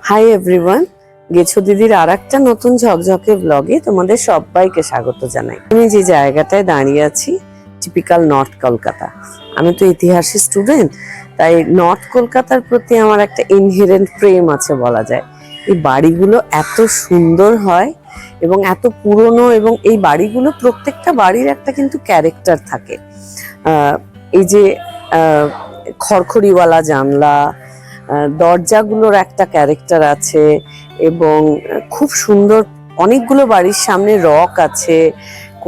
Hi everyone, গেছো দিদির আর একটা নতুন ঝকঝকে ব্লগে তোমাদের সবাইকে স্বাগত জানাই। আমি যে জায়গাটায় দাঁড়িয়ে আছি টিপিক্যাল নর্থ কলকাতা। আমি তো ইতিহাসের স্টুডেন্ট, তাই নর্থ কলকাতার প্রতি আমার একটা ইনহেরেন্ট প্রেম আছে বলা যায়। এই বাড়িগুলো এত সুন্দর হয় এবং এত পুরনো, এবং এই বাড়িগুলো প্রত্যেকটা বাড়ির একটা কিন্তু ক্যারেক্টার থাকে। এই যে খড়খড়িওয়ালা জানলা, দরজাগুলোর একটা ক্যারেক্টার আছে, এবং খুব সুন্দর অনেকগুলো বাড়ির সামনে রক আছে।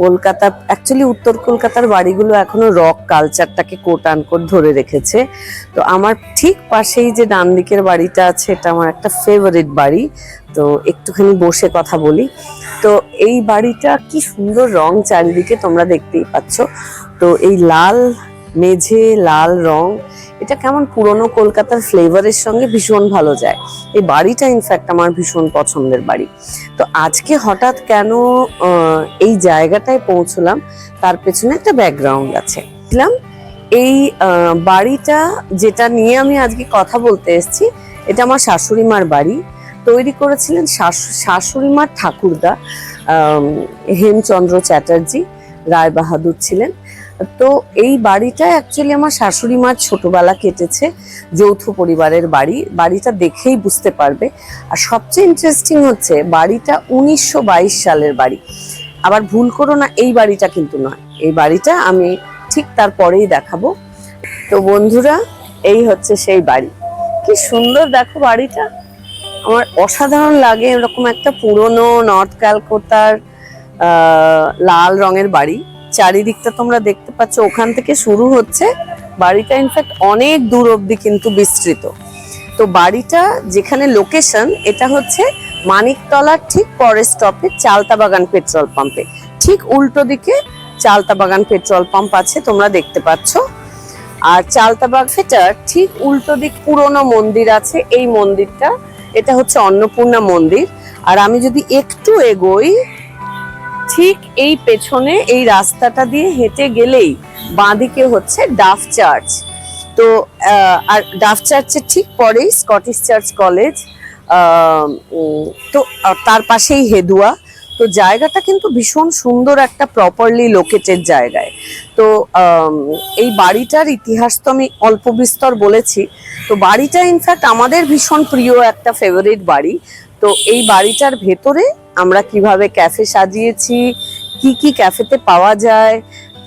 কলকাতা, অ্যাকচুয়ালি উত্তর কলকাতার বাড়িগুলো এখনো রক কালচারটাকে কোট আনকোট ধরে রেখেছে। তো আমার ঠিক পাশেই যে ডান দিকের বাড়িটা আছে, এটা আমার একটা ফেভারিট বাড়ি। তো একটুখানি বসে কথা বলি। তো এই বাড়িটা কি সুন্দর রং চারিদিকে, তোমরা দেখতেই পাচ্ছ। তো এই লাল মেঝে, লাল রং, এটা কেমন পুরনো কলকাতার ফ্লেভারের সঙ্গে ভীষণ ভালো যায়। এই বাড়িটা ইনফ্যাক্ট আমার ভীষণ পছন্দের বাড়ি। তো আজকে হঠাৎ কেন এই জায়গাটায় পৌঁছলাম, তার পেছনে একটা ব্যাকগ্রাউন্ড আছে। এই বাড়িটা যেটা নিয়ে আমি আজকে কথা বলতে এসেছি, এটা আমার শাশুড়ি মার বাড়ি। তৈরি করেছিলেন শাশুড়ি মার ঠাকুরদা হেমচন্দ্র চ্যাটার্জি রায় বাহাদুর ছিলেন। তো এই বাড়িটা অ্যাকচুয়ালি আমার শাশুড়ি মার ছোটবেলা কেটেছে, যৌথ পরিবারের বাড়ি। বাড়িটা দেখেই বুঝতে পারবে। আর সবচেয়ে ইন্টারেস্টিং হচ্ছে বাড়িটা 1922 সালের বাড়ি। আবার ভুল করো না, এই বাড়িটা কিন্তু নয়, এই বাড়িটা আমি ঠিক তারপরেই দেখাবো। তো বন্ধুরা, এই হচ্ছে সেই বাড়ি। কি সুন্দর দেখো বাড়িটা, আমার অসাধারণ লাগে। এরকম একটা পুরনো নর্থ ক্যালকাটার লাল রঙের বাড়ি। চারিদিকটা তোমরা দেখতে পাচ্ছ, ওখান থেকে শুরু হচ্ছে বাড়িটা, ইনফ্যাক্ট অনেক দূর অব্দি কিন্তু বিস্তৃত। তো বাড়িটা যেখানে লোকেশন, এটা হচ্ছে মানিকতলার ঠিক পরের স্টপে চালতাবাগান পেট্রোল পাম্পে ঠিক উল্টো দিকে চালতাবাগান পেট্রোল পাম্প আছে, তোমরা দেখতে পাচ্ছ। আর চালতাবাগানটার ঠিক উল্টো দিক পুরনো মন্দির আছে। এই মন্দিরটা, এটা হচ্ছে অন্নপূর্ণা মন্দির। আর আমি যদি একটু এগোই, ঠিক এই পেছনে এই রাস্তাটা দিয়ে হেঁটে গেলেই বাঁদিকে হচ্ছে ডাফ চার্চ। তো আর ডাফ চার্চের ঠিক পরেই স্কটিশ চার্চ কলেজ। তো তার পাশেই হেদুয়া। তো জায়গাটা কিন্তু ভীষণ সুন্দর, একটা প্রপারলি লোকেটেড জায়গায়। তো এই বাড়িটার ইতিহাস তো আমি অল্প বিস্তর বলেছি। তো বাড়িটা ইনফ্যাক্ট আমাদের ভীষণ প্রিয় একটা ফেভারিট বাড়ি। তো এই বাড়িটার ভেতরে আমরা কিভাবে ক্যাফে সাজিয়েছি, কি কি ক্যাফেতে পাওয়া যায়,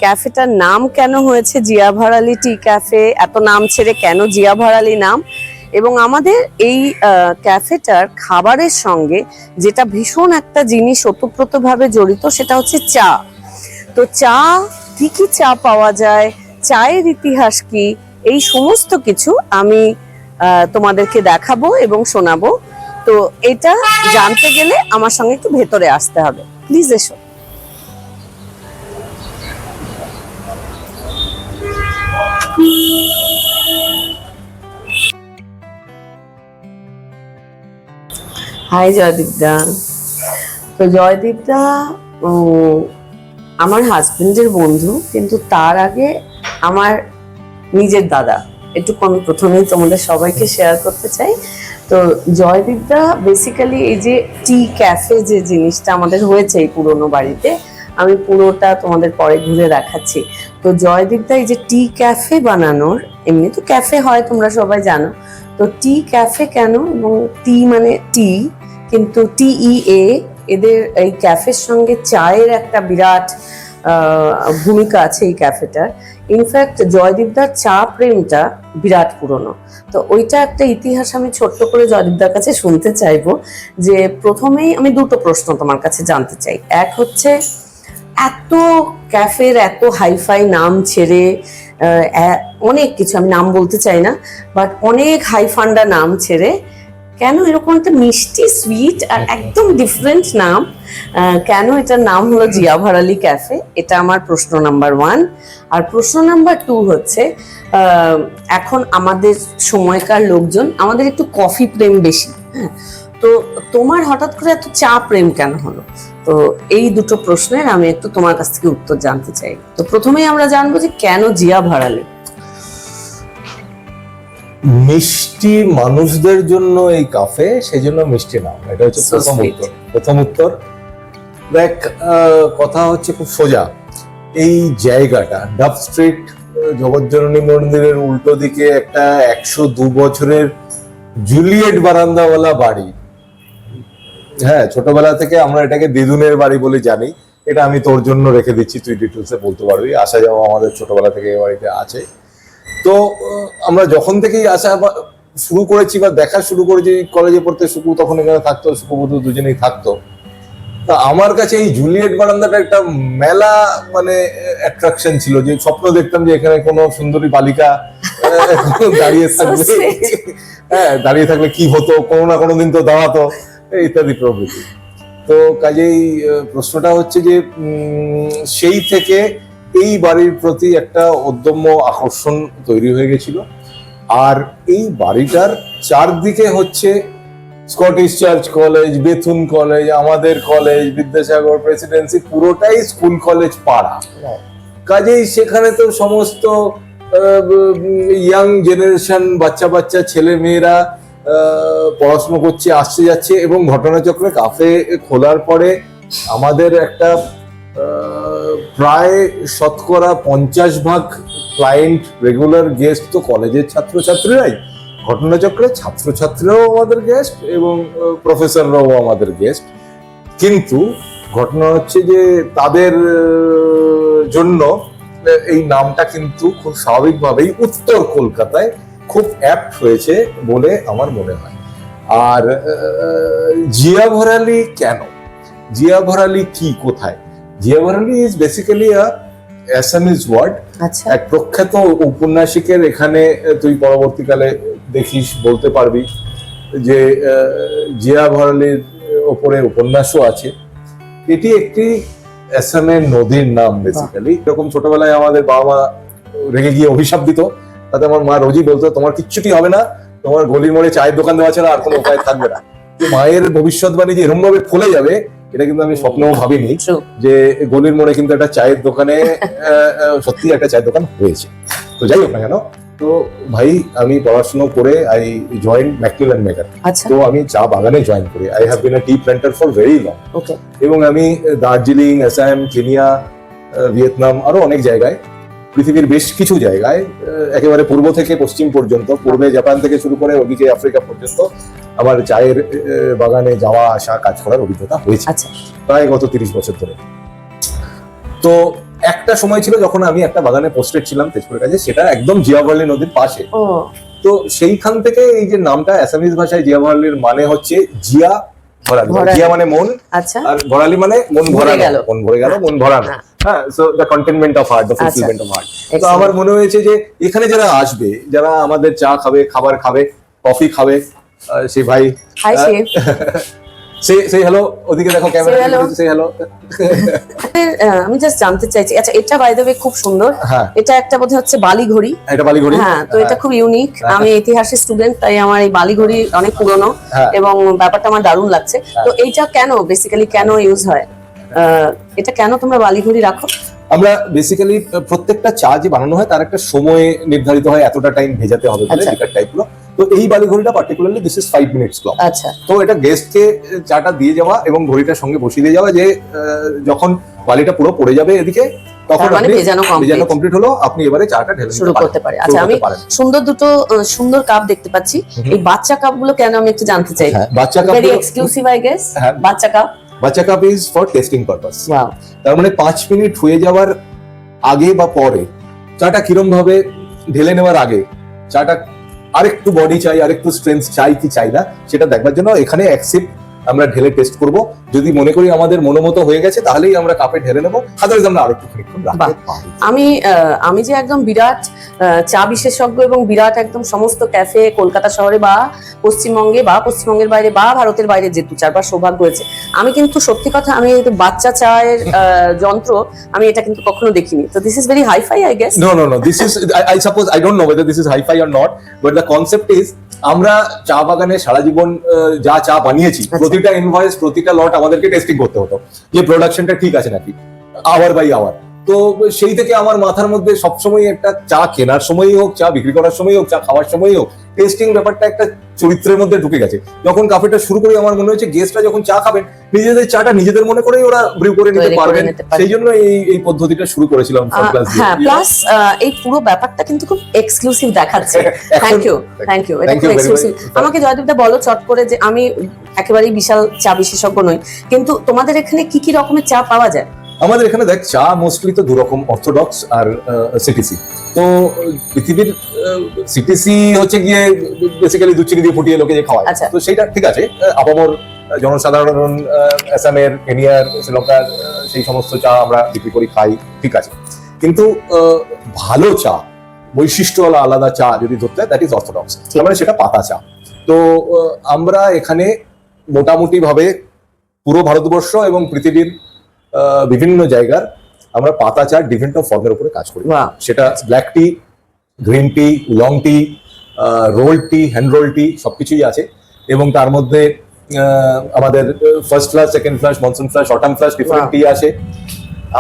ক্যাফেটার নাম কেন হয়েছে জিয়া ভারালি টি ক্যাফে, এত নাম ছেড়ে কেন জিয়া ভারালি নাম, এবং আমাদের এই ক্যাফেটার খাবারের সঙ্গে যেটা ভীষণ একটা জিনিস ওতপ্রোতভাবে জড়িত, সেটা হচ্ছে চা। তো চা, কি কি চা পাওয়া যায়, চায়ের ইতিহাস কি, এই সমস্ত কিছু আমি তোমাদেরকে দেখাবো এবং শোনাবো। তো এটা জানতে গেলে আমার সঙ্গে একটু ভেতরে আসতে হবে, প্লিজ এসো। হাই জয়দীপদা। তো জয়দীপদা আমার হাজবেন্ডের বন্ধু, কিন্তু তার আগে আমার নিজের দাদা। একটু প্রথমেই তোমাদের সবাইকে শেয়ার করতে চাই। তো জয়দীপদা বেসিক্যালি এই যে টি ক্যাফে যে জিনিসটা আমাদের হয়েছে এই পুরোনো বাড়িতে, আমি পুরোটা তোমাদের পরে ঘুরে দেখাচ্ছি। তো জয়দীপদা এই যে টি ক্যাফে বানানোর, এমনি তো ক্যাফে হয় তোমরা সবাই জানো, তো টি ক্যাফে কেন, এবং টি মানে টি, কিন্তু TEA, এদের এই ক্যাফের সঙ্গে চায়ের একটা বিরাট ভূমিকা আছে এই ক্যাফেটার। ইনফ্যাক্ট জয়দীপদার চা প্রেমটা বিরাট পুরনো। তো ওইটা একটা ইতিহাস আমি ছোট্ট করে জয়দীপদার কাছে শুনতে চাইবো। যে প্রথমেই আমি দুটো প্রশ্ন তোমার কাছে জানতে চাই। এক হচ্ছে, এত ক্যাফের এত হাইফাই নাম ছেড়ে, অনেক কিছু, আমি নাম বলতে চাই না, বাট অনেক হাইফান্ডা নাম ছেড়ে কেন এরকম একটা মিষ্টি সুইট আর একদম ডিফারেন্ট নাম, কেন এটার নাম হলো জিয়া ভারালি ক্যাফে? এটা আমার প্রশ্ন নাম্বার 1। আর প্রশ্ন নাম্বার 2 হচ্ছে, এখন আমাদের সময়কার লোকজন, আমাদের একটু কফি প্রেম বেশি, হ্যাঁ, তো তোমার হঠাৎ করে এত চা প্রেম কেন হলো? তো এই দুটো প্রশ্নের আমি একটু তোমার কাছ থেকে উত্তর জানতে চাই। তো প্রথমেই আমরা জানবো যে কেন জিয়া ভারালি। মিষ্টি মানুষদের জন্য এই কাফে, সেই জন্য মিষ্টি নাম। এটা হচ্ছে So sweet. প্রথম উত্তর। দেখ, কথা হচ্ছে খুব সোজা। এই জায়গাটা ডাব স্ট্রিট জগৎজননী মন্দিরের উল্টো দিকে একটা 102 বছরের জুলিয়েট বারান্দাওয়ালা বাড়ি। হ্যাঁ, ছোটবেলা থেকে আমরা এটাকে দিদুনের বাড়ি বলে জানি। এটা আমি তোর জন্য রেখে দিচ্ছি, তুই ডিটেলসে বলতে পারবি। আসা যাওয়া আমাদের ছোটবেলা থেকে এই বাড়িতে আছে। তো আমরা যখন থেকেই আসা শুরু করেছি বা দেখা শুরু করেছি, কলেজে পড়তে সুকু তখন এখানে থাকতো, সুকুবধূ দুজনেই থাকতো। তা আমার কাছে এই জুলিয়েট বারান্দাটা একটা মেলা মানে অ্যাট্রাকশন ছিল, যে স্বপ্ন দেখতাম যে এখানে কোনো সুন্দরী বালিকা দাঁড়িয়ে থাকবে। হ্যাঁ, দাঁড়িয়ে থাকলে কি হতো, কোনো না কোনো দিন তো দাঁড়াতো, ইত্যাদি প্রভৃতি। তো কাজেই প্রশ্নটা হচ্ছে যে সেই থেকে এই বাড়ির প্রতি একটা অদম্য আকর্ষণ তৈরি হয়ে গেছিল। আর এই বাড়িটার চারদিকে হচ্ছে Scottish church college, Bethune college, আমাদের কলেজ, বিদ্যাসাগর প্রেসিডেন্সি, পুরোটাই স্কুল কলেজ পাড়া। কাজেই সেখানে তো সমস্ত ইয়াং জেনারেশন, বাচ্চা বাচ্চা ছেলে মেয়েরা পড়াশোনা করছে, আসছে যাচ্ছে। এবং ঘটনাচক্রে কাফে খোলার পরে আমাদের একটা প্রায় শতকরা 50% ক্লায়েন্ট, রেগুলার গেস্ট তো কলেজের ছাত্রছাত্রীরাই। ঘটনাচক্রে ছাত্রছাত্রীরাও আমাদের গেস্ট এবং প্রফেসররাও আমাদের গেস্ট। কিন্তু ঘটনা হচ্ছে যে তাদের জন্য এই নামটা কিন্তু খুব স্বাভাবিকভাবেই উত্তর কলকাতায় খুব অ্যাপ্ট হয়েছে বলে আমার মনে হয়। আর জিয়া ভরালি কেন, জিয়া ভরালি কি, কোথায়? Jia Bharali is basically a Assamese word. আচ্ছা, এক প্রখ্যাত ঔপন্যাসিকের, এখানে তুই পরবর্তীকালে দেখিস বলতে পারবি যে জিয়া ভরালির ওপরে উপন্যাসও আছে। এটি একটি অ্যাসামের নদীর নাম বেসিক্যালি। এরকম ছোটবেলায় আমাদের বাবা মা রেগে গিয়ে অভিশাপ দিত, তাতে আমার মা রোজই বলতো তোমার কিচ্ছুটি হবে না, তোমার গলির মোড়ে চায়ের দোকান দেওয়া ছাড়া আর কোনো উপায় থাকবে না। মায়ের ভবিষ্যৎবাণী যে এরকম ভাবে ফলে যাবে এটা কিন্তু আমি স্বপ্নেও ভাবিনি, যে গলির মোড়ে কিন্তু একটা চায়ের দোকানে সত্যি একটা চায়ের দোকান হয়েছে। তো যাই হোক না কেন, তো ভাই আমি পড়াশোনা করে আই জয়েন ম্যাকমিলান মেকার। তো আমি চা বাগানে জয়েন করি। I have been a T planter for very long. এবং আমি দার্জিলিং, আসাম, কেনিয়া, ভিয়েতনাম, আরো অনেক জায়গায়, পৃথিবীর বেশ কিছু জায়গায়, একেবারে পূর্ব থেকে পশ্চিম পর্যন্ত, পূর্বে জাপান থেকে শুরু করে ওদিকে আফ্রিকা পর্যন্ত আমার চায়ের বাগানে যাওয়া আসা, কাজ করার অভিজ্ঞতা হয়েছে প্রায় গত 30 বছর ধরে। তো একটা সময় ছিল যখন আমি একটা বাগানে পোস্টেড ছিলাম তেজপুরের কাছে, সেটা একদম জিয়া ভরালি নদীর পাশে। তো সেইখান থেকে এই যে নামটা, অ্যাসামিজ ভাষায় জিয়া ভরালির মানে হচ্ছে জিয়া ভরালি। জিয়া মানে মন, আর ভরালি মানে মন ভরা গেল, মন ভরে গেল, মন ভরানো। হ্যাঁ, so the containment of heart, the fulfilment of heart. তো আমার মনে হয়েছে যে এখানে যারা আসবে, যারা আমাদের চা খাবে, খাবার খাবে, কফি খাবে, সেই ভাই সেই হ্যালো, ওদিকে দেখো ক্যামেরা, সেই হ্যালো। আমি জাস্ট জানতে চাইছি, আচ্ছা এটা বাই দ্য ওয়ে খুব সুন্দর, এটা একটা বোধহয় হচ্ছে বালি ঘড়ি। এটা বালি ঘড়ি, হ্যাঁ। তো এটা খুব ইউনিক। আমি ইতিহাসের স্টুডেন্ট, তাই আমার এই বালি ঘড়ি অনেক পুরনো এবং ব্যাপারটা আমার দারুণ লাগছে। তো এইটা কেন বেসিক্যালি কেন ইউজ হয়, এটা কেন তোমরা বালি ঘড়ি রাখো? আমরা বেসিক্যালি প্রত্যেকটা চা যে বানানো হয় তার একটা সময় নির্ধারিত হয়, এতটা টাইম ভেজাতে হবে বলে, লিকার টাইপগুলো। তো এই বালি ঘড়িটা particularly this is 5 minutes clock. আচ্ছা। তো এটা গেস্টকে চাটা দিয়ে যাওয়া এবং ঘড়িটার সঙ্গে বসিয়ে দিয়ে যাওয়া, যে যখন বালিটা পুরো পড়ে যাবে এদিকে, তখন মানে ভেজানো কমপ্লিট হলো, আপনি এবারে চাটা ঢেলে শুরু করতে পারেন। আচ্ছা, আমি সুন্দর দুটো সুন্দর কাপ দেখতে পাচ্ছি। এই বাচ্চা কাপগুলো কেন আমি একটু জানতে চাই। Bachcha cup very exclusive I guess. Bachcha cup is for testing purpose. তার মানে 5 মিনিট হয়ে যাওয়ার আগে বা পরে চাটা কিরম ভাবে ঢেলে নেওয়ার আগে চাটা আরেকটু বডি চাই, আরেকটু স্ট্রেংথ চাই কি চাই না, সেটা দেখবার জন্য এখানে অ্যাকসেপ্ট আমরা ঢেলে টেস্ট করব। যদি মনে করি আমাদের মনোমতো হয়ে গেছে তাহলেই আমরা কাপে ঢেলে নেব, আদারওয়াইজ আমরা আরেকটু খানিকক্ষণ রাখতে পারি। আমি যে একদম বিরাট চা বিশেষজ্ঞ এবং বিরাট একদম সমস্ত ক্যাফে কলকাতা শহরে বা পশ্চিমবঙ্গে বা পশ্চিমবঙ্গের বাইরে বা ভারতের বাইরে যেহেতু চারবার সৌভাগ্য হয়েছে, আমি কিন্তু সত্যি কথা, আমি বাচ্চা চায়ের যন্ত্র আমি এটা কিন্তু কখনো দেখিনি। তো this is very hifi I guess. No this is, I suppose, I don't know whether this is hi-fi or not, but the concept is আমরা চা বাগানে সারা জীবন যা চা বানিয়েছি, প্রতিটা ইনভয়েস, প্রতিটা লট আমাদেরকে টেস্টিং করতে হতো যে প্রোডাকশনটা ঠিক আছে নাকি, আওয়ার বাই আওয়ার। তো সেই থেকে আমার মাথার মধ্যে সবসময় একটা চা কেনার সময়ই হোক, চা বিক্রি করার সময়ই হোক, চা খাওয়ার সময়ই হোক, টেস্টিং ব্যাপারটা একটা চরিত্রের মধ্যে ঢুকে গেছে। যখন কাফেটা শুরু করি আমার মনে হচ্ছে গেস্টরা যখন চা খাবেন নিজেদের চাটা নিজেদের মনে করেই ওরা ব্রিউ করে নিতে তৈরি করে পারবেন। নিতে পারবেন। সেই জন্য এই পদ্ধতিটা শুরু করেছিলাম ফার্স্ট ক্লাস হ্যাঁ, প্লাস এই পুরো ব্যাপারটা কিন্তু খুব এক্সক্লুসিভ দেখাচ্ছে। থ্যাংক ইউ, থ্যাংক ইউ, এটা Thank খুব you very এক্সক্লুসিভ। much. আমাকে জয়দীপদা বলো চট করে, যে আমি একেবারেই বিশাল চা বিশেষজ্ঞ নই, কিন্তু তোমাদের এখানে কি কি রকমের চা পাওয়া যায়? আমাদের এখানে দেখ চা মোস্টলি তো দু রকম, অর্থোডক্স আর সিটিসি। তো পৃথিবীর সিটিসি হচ্ছে গিয়ে বেসিক্যালি দুধ চিনি দিয়ে ফুটিয়ে লোকে যে খাওয়ায়, আচ্ছা। তো সেইটা ঠিক আছে। আপামর জনসাধারণ আসামের, কেনিয়ার, শ্রীলঙ্কার সেই সমস্ত চা আমরা বিক্রি করি, খাই, ঠিক আছে। কিন্তু ভালো চা, বৈশিষ্ট্যওয়ালা আলাদা চা যদি ধরতে হয়, দ্যাট ইজ অর্থোডক্স, মানে সেটা পাতা চা। তো আমরা এখানে মোটামুটি ভাবে পুরো ভারতবর্ষ এবং পৃথিবীর বিভিন্ন জায়গার আমরা পাতা চা ডিফারেন্ট ফর্মের উপরে কাজ করি। বাহ। সেটা black tea, green tea, long tea, roll tea, hand roll tea সবকিছুই আছে। এবং তার মধ্যে আমাদের first flush, second flush, monsoon flush, autumn flush, different tea আসে।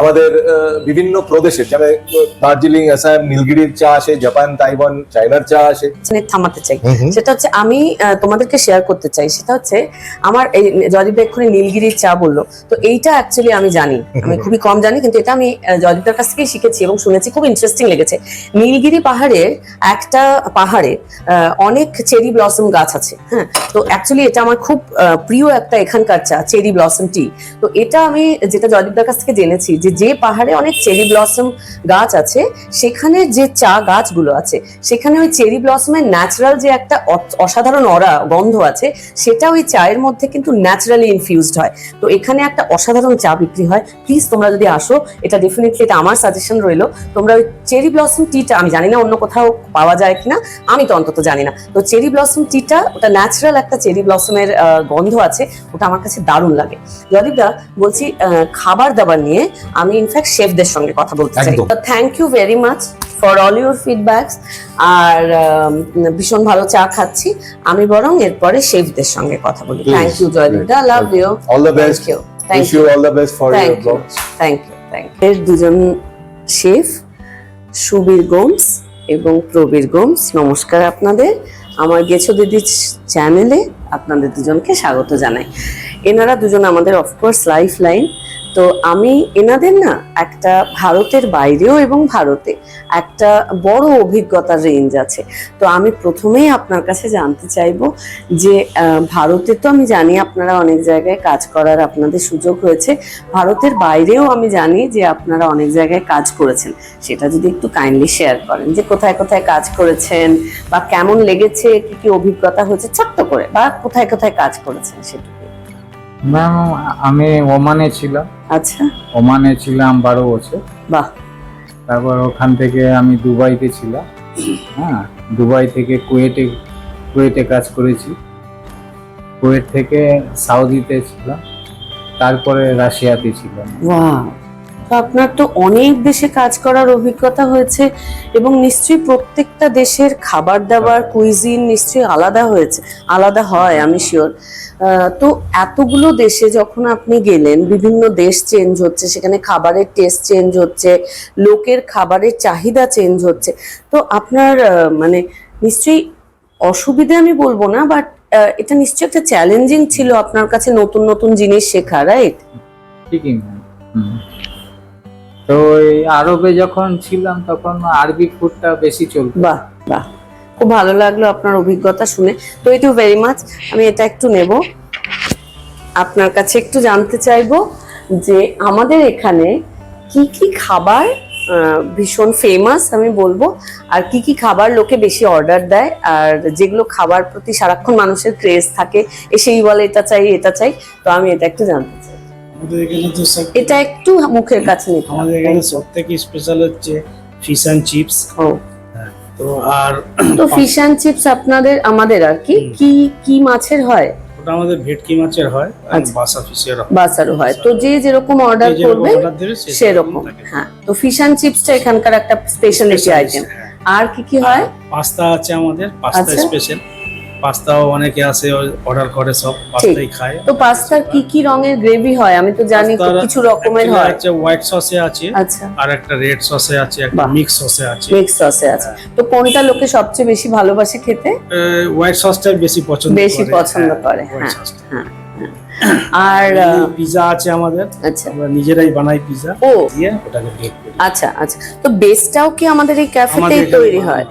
আমাদের বিভিন্ন প্রদেশের, যেমন দার্জিলিং, আসাম, নীলগিরির চা আসে, জাপান, তাইওয়ান, চায়নার চা আসে। থামাতে চাই, সেটা হচ্ছে আমি তোমাদেরকে শেয়ার করতে চাই, সেটা হচ্ছে আমার এই জয়দীপ এক্ষুনি নীলগিরির চা বললো, তো এইটা অ্যাকচুয়ালি আমি জানি, আমি খুবই কম জানি, কিন্তু এটা আমি জয়দীপের কাছ থেকেই শিখেছি এবং শুনেছি, খুব ইন্টারেস্টিং লেগেছে। নীলগিরি পাহাড়ের একটা পাহাড়ে অনেক চেরি ব্লসম গাছ আছে। হ্যাঁ, তো অ্যাকচুয়ালি এটা আমার খুব প্রিয় একটা এখানকার চা, চেরি ব্লসম টি। তো এটা আমি যেটা জয়দীপের কাছ থেকে জেনেছি, যে পাহাড়ে অনেক চেরি ব্লসম গাছ আছে, সেখানে যে চা গাছগুলো আছে, সেখানে ওই চেরি ব্লসমের ন্যাচারাল যে একটা অসাধারণ গন্ধ আছে, সেটা ওই চায়ের মধ্যে কিন্তু ন্যাচারালি ইনফিউজড হয়। তো এখানে একটা অসাধারণ চা বিক্রি হয়। প্লিজ তোমরা যদি আসো, এটা ডেফিনেটলি, এটা আমার সাজেশন রইলো, তোমরা ওই চেরি ব্লসম টিটা, আমি জানি না অন্য কোথাও পাওয়া যায় কিনা, আমি তো অন্তত জানি না, তো চেরি ব্লসম টিটা, ওটা ন্যাচারাল একটা চেরি ব্লসমের গন্ধ আছে, ওটা আমার কাছে দারুণ লাগে। জয়দীপদা, বলছি খাবার দাবার নিয়ে আমি ইনফ্যাক্ট শেফদের সঙ্গে কথা বলতে চাই। Thank you very much for all your feedbacks. আর ভীষণ ভালো চা খাচ্ছি আমি, বরং এরপরে শেফদের সঙ্গে কথা বলি। থ্যাংক ইউ জয়দীপদা, love you, all the best, thank wish you all the best for your blog. Thank you, thank you. এর দুজন শেফ, সুবীর গোমস এবং প্রবীর গোমস, নমস্কার আপনাদের। আমার গেছো দিদির চ্যানেলে আপনাদের দুজনকে স্বাগত জানাই। এনারা দুজন আমাদের অফকোর্স লাইফ লাইন। তো আমি এনাদের না একটা ভারতের বাইরেও এবং ভারতে একটা বড় অভিজ্ঞতার রেঞ্জ আছে। তো আমি প্রথমেই আপনার কাছে জানতে চাইবো যে ভারতে তো আমি জানি আপনারা অনেক জায়গায় কাজ করার আপনাদের সুযোগ হয়েছে, ভারতের বাইরেও আমি জানি যে আপনারা অনেক জায়গায় কাজ করেছেন। সেটা যদি একটু কাইন্ডলি শেয়ার করেন, যে কোথায় কোথায় কাজ করেছেন বা কেমন লেগেছে, কি কি অভিজ্ঞতা হয়েছে ছোট্ট করে, বা কোথায় কোথায় কাজ করেছেন সেটুকু। ম্যাম, আমি ওমানে ছিলাম। আচ্ছা, ওমানে ছিলাম 12 বছর। বাহ। তারপর ওখান থেকে আমি দুবাইতে ছিলাম। হ্যাঁ, দুবাই থেকে কুয়েটে কাজ করেছি। কুয়েট থেকে সাউদিতে ছিলাম, তারপরে রাশিয়াতে ছিলাম। ওয়াও, তো আপনার তো অনেক দেশে কাজ করার অভিজ্ঞতা হয়েছে, এবং নিশ্চয়ই প্রত্যেকটা দেশের খাবার দাবার, কুইজিন নিশ্চয়ই আলাদা হয়, আমি শিওর। তো এতগুলো দেশে যখন আপনি গেলেন, বিভিন্ন দেশ চেঞ্জ হচ্ছে, সেখানে খাবারের টেস্ট চেঞ্জ হচ্ছে, লোকের খাবারের চাহিদা চেঞ্জ হচ্ছে, তো আপনার মানে নিশ্চয়ই অসুবিধা আমি বলবো না, বাট এটা নিশ্চয়ই একটা চ্যালেঞ্জিং ছিল আপনার কাছে নতুন নতুন জিনিস শেখা, রাইট? ঠিকই ম্যাম। তো এই আরবে যখন ছিলাম তখন আরবি ফুডটা বেশি চলতো। বাহ বাহ, খুব ভালো লাগলো আপনার অভিজ্ঞতা শুনে। তো থ্যাংক ইউ ভেরি মাচ। আমি এটা একটু নেব, আপনার কাছে একটু জানতে চাইবো যে আমাদের এখানে কি কি খাবার ভীষণ ফেমাস আমি বলবো, আর কি কি খাবার লোকে বেশি অর্ডার দেয়, আর যেগুলো খাবার প্রতি সারাক্ষণ মানুষের ক্রেজ থাকে, এসেই বলে এটা চাই এটা চাই। তো আমি এটা একটু জানতে চাই। আমাদের এখানে তো এটা একটু মুখের কাছে নিতে হবে। আমাদের এখানে সব থেকে স্পেশাল হচ্ছে ফিশ অ্যান্ড চিপস। ও, তো আর তো ফিশ অ্যান্ড চিপস আমাদের আর কি কি কি মাছের হয়? ওটা আমাদের ভেটকি মাছের হয় আর আচ্ছা। বাসা ফিশের হয়। বাসারও হয়। তো যে যেরকম অর্ডার করবে সেরকম। থাকে। হ্যাঁ, তো ফিশ অ্যান্ড চিপসটা এখানকার একটা স্পেশালিটি আইটেম। আর কি কি হয়? পাস্তা আছে আমাদের, পাস্তা আচ্ছা। স্পেশাল। পাস্তাও অনেকে আসে অর্ডার করে, সব পাস্তাই খায়। তো পাস্তার কি কি রঙের গ্রেভি হয়? আমি তো জানি পাস্তার কিছু রকমের actually হয়। হচ্ছে হোয়াইট সসে আছে, আচ্ছা, আর একটা রেড সসে আছে, একটা বাহ। মিক্স সসে আছে। মিক্স সসে আছে। তো কোনটা লোকে সবচেয়ে বেশি ভালোবাসে খেতে? হোয়াইট সসটাই বেশি পছন্দ বেশি পছন্দ করে, হোয়াইট হ্যাঁ, সসটা। হ্যাঁ, হ্যাঁ। আর পিজা আছে আমাদের, আচ্ছা, আমরা নিজেরাই বানাই পিজা, ও দিয়ে ওটাকে বেক করি। আচ্ছা আচ্ছা। তো বেসটাও কি আমাদের এই ক্যাফেতেই আমাদের এখানে তৈরি বানানো হয়?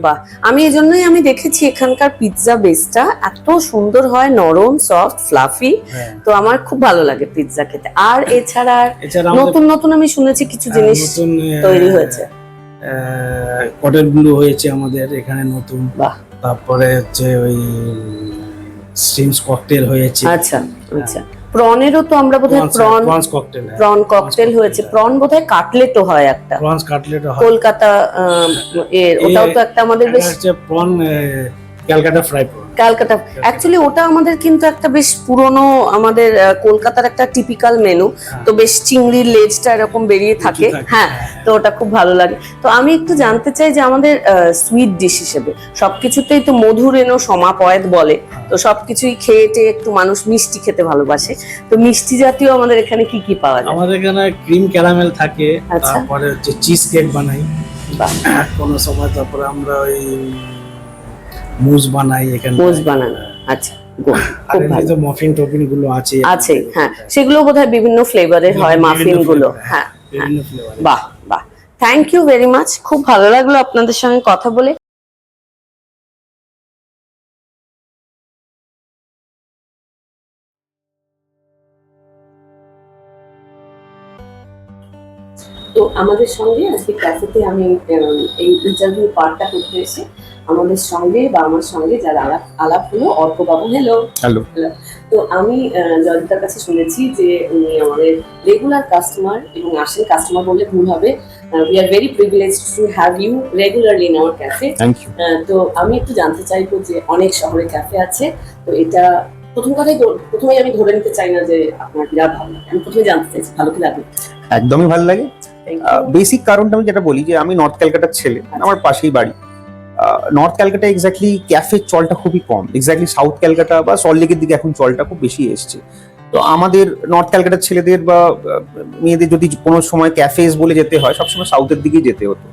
বাহ, আমি এজন্যই আমি দেখেছি এখানকার পিৎজা বেসটা এত সুন্দর হয়, নরম, সফট, ফ্লাফি। হ্যাঁ। তো আমার খুব ভালো লাগে পিৎজা খেতে। আর এছাড়া আর এছাড়া আমাদের নতুন নতুন আমি শুনেছি কিছু জিনিস নতুন তৈরি হয়েছে। কটেল ব্লু হয়েছে আমাদের এখানে নতুন। বাহ, তারপরে হচ্ছে ওই স্ট্রিমস ককটেল হয়েছে। আচ্ছা আচ্ছা। প্রনেরও তো আমরা বোধহয় প্রনস ককটেল, প্রন ককটেল হয়েছে। প্রন বোধহয় কাটলেটও হয় একটা, প্রনস কাটলেট হয়। কলকাতা ওটাও তো একটা আমাদের বেশ হচ্ছে prawn Calcutta fry prawn. Calcutta. Actually ওটা আমাদের কিন্তু একটা বেশ পুরনো আমাদের কলকাতার একটা টিপিক্যাল মেনু। তো বেশ চিংড়ির লেজটা এরকম বেরিয়ে থাকে, হ্যাঁ। তো ওটা খুব ভালো লাগে। তো আমি একটু জানতে চাই যে আমাদের সুইট ডিশ হিসেবে সবকিছুতেই তো মধুর এনো সমাপয়েত বলে, তো সবকিছুই খেয়ে টেয়ে একটু মানুষ মিষ্টি খেতে ভালোবাসে। তো মিষ্টি জাতীয় আমাদের এখানে কি কি পাওয়া যায়? আমাদের এখানে ক্রিম ক্যারামেল থাকে, আচ্ছা। তারপরে হচ্ছে চিজ কেক বানাই বাহ, কোনো সময়, তারপরে আমরা ওই মুজ বানাই এখানে। মোজ বানানো, আচ্ছা, good, আর খুব এমনি ভালো। তো মফিন টফিন গুলো আছে। আছে, হ্যাঁ, সেগুলো বোধহয় বিভিন্ন ফ্লেভারের হয় মাফিন গুলো, হ্যাঁ। বিভিন্ন ফ্লেভার। বাহ বাহ, থ্যাংক ইউ ভেরি মাচ। খুব ভালো লাগলো আপনাদের সঙ্গে কথা বলে। তো আমাদের সঙ্গে আজকে ক্যাফেতে আমি এই ইন্টারভিউ পার্টটা করতে এসে আমাদের সঙ্গে বা আমার সঙ্গে যারা আলাপ হলো, অর্কবাবু, হ্যালো। হ্যালো। তো আমি জয়িতার কাছে শুনেছি যে উনি আমাদের রেগুলার কাস্টমার, এবং আসেন কাস্টমার বললে ভুল হবে, we are very privileged to have you regularly in our cafe. Thank you. তো আমি একটু জানতে চাইবো যে অনেক শহরে ক্যাফে আছে, তো এটা প্রথমেই আমি ধরে নিতে চাই না যে আপনার বিরাট ভালো লাগে। আমি প্রথমে জানতে চাইছি ভালো কি লাগবে। একদমই ভালো লাগে। Thank you. বেসিক কারণটা আমি যেটা বলি যে আমি নর্থ ক্যালকাটার ছেলে, আমার পাশেই বাড়ি। নর্থ ক্যালকাটা এক্স্যাক্টলি ক্যাফের চলটা খুবই কম, এক্স্যাক্টলি সাউথ ক্যালকাটা বা সল্টলেকের দিকে এখন চলটা খুব বেশি এসছে। তো আমাদের নর্থ ক্যালকাটার ছেলেদের বা মেয়েদের যদি কোনো সময় ক্যাফেজ বলে যেতে হয়, সবসময় সাউথের দিকেই যেতে হতো।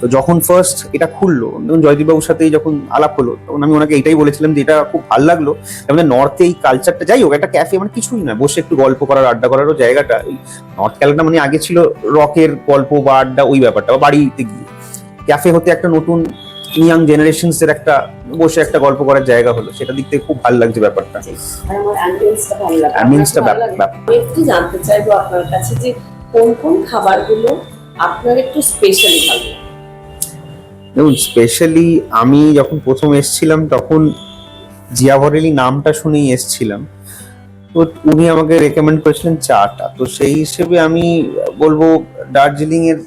তো যখন ফার্স্ট এটা খুললো, যখন জয়দীপবাবুর সাথে যখন আলাপ হলো, তখন আমি ওনাকে এটাই বলেছিলাম যে এটা খুব ভালো লাগলো আমাদের নর্থে এই কালচারটা। যাই হোক, একটা ক্যাফে মানে কিছুই না, বসে একটু গল্প করার, আড্ডা করারও জায়গাটা। নর্থ ক্যালকাটা মানে আগে ছিল রকের গল্প বা আড্ডা, ওই ব্যাপারটা, বা বাড়িতে গিয়ে ক্যাফে হতে একটা নতুন ইয়াং জেনারেশনস এর একটা বসে একটা গল্প করার জায়গা হলো, সেটা দিক থেকে খুব ভালো লাগছে ব্যাপারটা। আর আমার অ্যাম্বিয়েন্সটা ভালো লাগে। অ্যাম্বিয়েন্সটা আপনার ভালো লাগে? ব্যাপার। আমি একটু জানতে চাইবো আপনার কাছে যে কোন কোন খাবারগুলো আপনার একটু স্পেশালি ভালো লাগে। দেখুন, স্পেশালি আমি যখন প্রথম এসেছিলাম তখন জিয়া ভরেলি নামটা শুনেই এসেছিলাম। তো উনি আমাকে রেকমেন্ড করেছিলেন চাটা, তো সেই হিসেবে আমি বলবো দার্জিলিং এর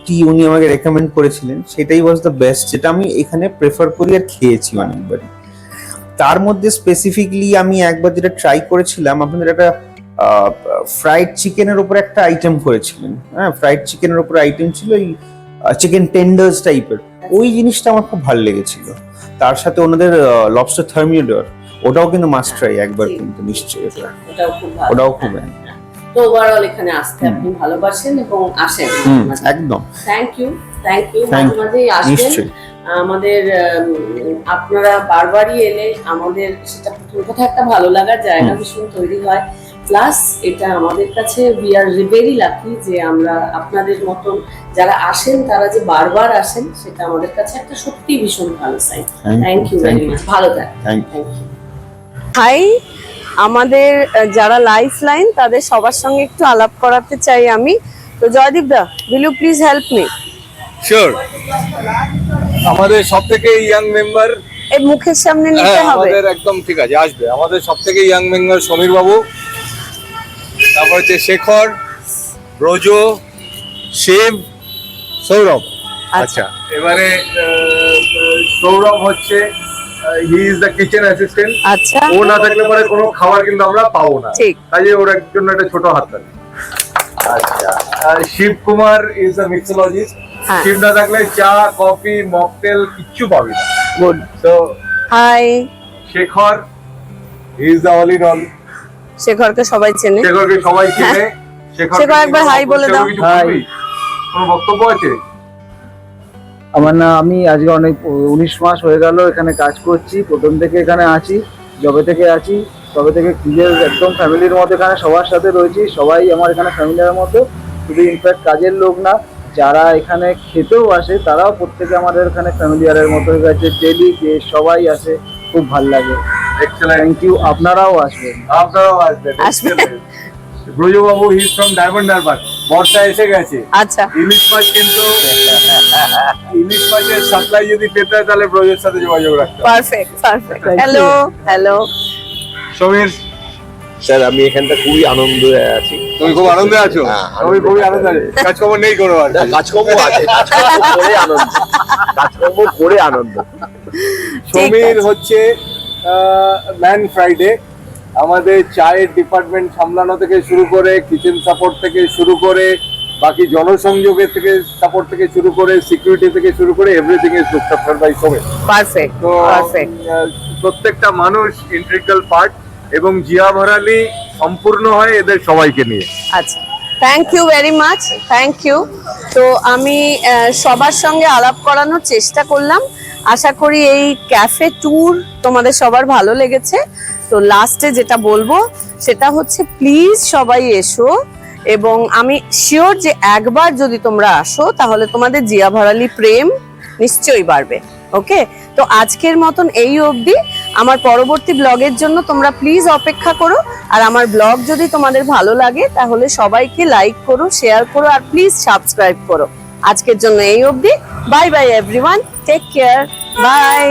টি উনি আমাকে রেকমেন্ড করেছিলেন, সেটাই ওয়াজ দ্য বেস্ট, যেটা আমি এখানে প্রেফার করি আর খেয়েছি অনেকবারই। তার মধ্যে স্পেসিফিকলি আমি একবার যেটা ট্রাই করেছিলাম, আপনাদের একটা ফ্রাইড চিকেনের উপর একটা আইটেম করেছিলেন, হ্যাঁ, ফ্রাইড চিকেনের উপর আইটেম ছিল এই চিকেন টেন্ডার্স টাইপের, ওই জিনিসটা আমার খুব ভালো লেগেছিল। তার সাথে ওনাদের লবস্টার থার্মিডর, ওটাও কিন্তু মাস্ট ট্রাই একবার, কিন্তু নিশ্চয়ই ওটাও খুব ভালো। ওটাও খুব তো ওভারঅল এখানে আসতে আপনি ভালোবাসেন এবং আসেন। একদম। Thank you, thank you. Thank মাঝে মাঝেই আসবেন নিশ্চয়ই। আমাদের। আপনারা বারবারই এলে আমাদের সেটা প্রথম কথা একটা ভালো লাগার জায়গা ভীষণ তৈরি হয়। প্লাস এটা আমাদের কাছে উই আর ভেরি লাকি যে আমরা আপনাদের মতন যারা আসেন তারা যে বারবার আসেন, সেটা আমাদের কাছে একটা সত্যি ভীষণ ভালো sign. Thank you very much, ভালো থাকবেন। Thank you. হাই, আমাদের যারা লাইফ লাইন তাদের সবার সঙ্গে একটু আলাপ করাতে চাই আমি। তো Joydeep da, will you please help me? Sure. আমাদের সবথেকে ইয়াং মেম্বার, এই মুখের সামনে নিতে হবে। আমাদের একদম ঠিক আছে, আসবে। আমাদের সবথেকে ইয়াং মেম্বার সমীর বাবু, তারপর হচ্ছে শেখর, ব্রজো, শিব, সৌরভ। আচ্ছা, এবারে সৌরভ হচ্ছে হি ইজ দ্য কিচেন অ্যাসিস্ট্যান্ট। আচ্ছা, ও না থাকলে পরে কোনো খাবার কিন্তু আমরা পাবো না, ঠিক। কাজে ওর জন্য একটা ছোট হাততালি। আচ্ছা, শিব কুমার ইজ দ্য মিক্সোলজিস্ট। হ্যাঁ। শিব না থাকলে চা, কফি, মকটেল কিচ্ছু পাবি না। গুড। তো hi. Shekhar, he is the all in all. শেখরকে সবাই চেনে। শেখরকে সবাই চেনে। শেখর একবার হাই বলে দাও। হাই। কোনো বক্তব্য আছে? আমার না, আমি আজকে অনেক 19 মাস হয়ে গেল এখানে কাজ করছি। প্রথম থেকে এখানে আছি, যবে থেকে আছি তবে থেকে নিজের একদম ফ্যামিলির মতো এখানে সবার সাথে রয়েছি। সবাই আমার এখানে ফ্যামিলির মতো, শুধু ইনফ্যাক্ট কাজের লোক না, যারা এখানে খেতেও আসে তারাও প্রত্যেকে আমাদের এখানে ফ্যামিলিয়ারের মতো হয়ে গেছে। ডেলি সবাই আসে, খুব ভালো লাগে। এক্সেলেন্ট। থ্যাংক ইউ, আপনারাও আসবেন। আপনারাও আসবেন। আসবেন। ব্রজবাবু, he is from Diamond Harbour. বর্ষা এসে গেছে। আচ্ছা, ইলিশ মাছ কিন্তু ইলিশ মাছের সাপ্লাই যদি পেতে হয় তাহলে ব্রজের সাথে যোগাযোগ রাখতে হবে। Perfect perfect. Thank you. Hello hello. Samir, sir আমি এখানটা খুবই আনন্দে আছি। তুমি খুব আনন্দে আছো? হ্যাঁ, আমি খুবই আনন্দে আছি। কাজকর্ম নেই কোনো আর না, কি। কাজকর্ম আছে, কাজকর্ম করে আনন্দ, কাজকর্ম করে আনন্দ। সমীর হচ্ছে ম্যান ফ্রাইডে। আমাদের চায়ের ডিপার্টমেন্ট সামলানো থেকে শুরু করে, কিচেন সাপোর্ট থেকে শুরু করে, বাকি জনসংযোগের থেকে সাপোর্ট থেকে শুরু করে, সিকিউরিটি থেকে শুরু করে, everything is looked after by Sameer. Perfect তো পারফেক্ট। প্রত্যেকটা মানুষ ইন্টিগ্রাল পার্ট, এবং জিয়া ভরালি সম্পূর্ণ হয় এদের সবাইকে নিয়ে। আচ্ছা, thank you very much, thank you. তো আমি সবার সঙ্গে আলাপ করানোর চেষ্টা করলাম। আশা করি এই ক্যাফে ট্যুর তোমাদের সবার ভালো লেগেছে। তো লাস্টে যেটা বলবো সেটা হচ্ছে, প্লিজ সবাই এসো, এবং আমি শিওর যে একবার যদি তোমরা আসো তাহলে তোমাদের জিয়া ভরালি প্রেম নিশ্চয়ই বাড়বে। ওকে, তো আজকের মতন এই অবধি। আমার পরবর্তী ব্লগের জন্য তোমরা প্লিজ অপেক্ষা করো। আর আমার ব্লগ যদি তোমাদের ভালো লাগে তাহলে সবাইকে লাইক করো, শেয়ার করো, আর প্লিজ সাবস্ক্রাইব করো। আজকের জন্য এই অবধি। Bye bye everyone, take care, by.